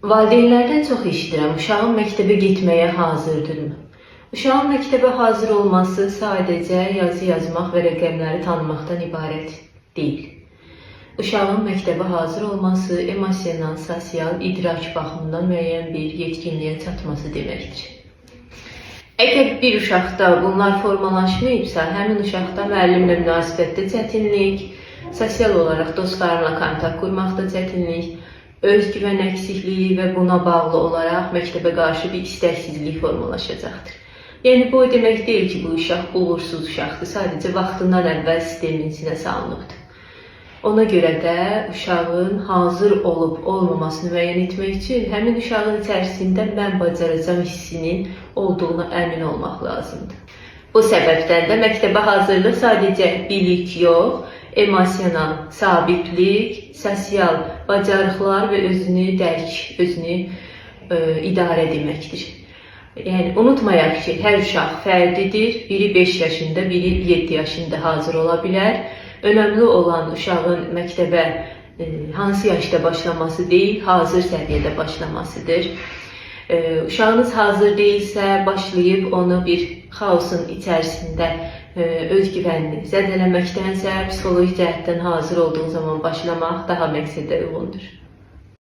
Valideynlərdən çox eşidirəm, uşağın məktəbə getməyə hazırdırmı? Uşağın məktəbə hazır olması sadəcə yazı yazmaq və rəqəmləri tanımaqdan ibarət deyil. Uşağın məktəbə hazır olması emosional, sosial, idrak baxımından müəyyən bir yetkinliyə çatması deməkdir. Əgər bir uşaqda bunlar formalaşmayıbsa, həmin uşaqda müəllimlə münasibətdə çətinlik, sosial olaraq dostlarla kontakt qurmaqda çətinlik, özgüvən əksikliyi və buna bağlı olaraq məktəbə qarşı bir istəksizlik formalaşacaqdır. Yəni bu demək deyil ki, bu uşaq uğursuz uşaqdır, sadəcə vaxtından əvvəl sistemin içinə salınıbdır. Ona görə də uşağın hazır olub olmamasını müəyyən etmək üçün həmin uşağın içərisində mən bacaracağım hissinin olduğuna əmin olmaq lazımdır. Bu səbəbdən də məktəbə hazırlıq sadəcə bilik yox, emosional sabitlik, sosial bacarıqlar və özünü dərk, özünü idarə deməkdir. Yəni unutmayaq ki, hər uşaq fərdidir, biri 5 yaşında, biri 7 yaşında hazır ola bilər. Önəmli olan uşağın məktəbə hansı yaşda başlaması deyil, hazır səviyyədə başlamasıdır. Uşağınız hazır deyilsə, başlayıb onu bir xaosun içərisində özgüvənini zədələməkdənsə, psixoloji cəhətdən hazır olduğu zaman başlamaq daha məqsədə uyğundur.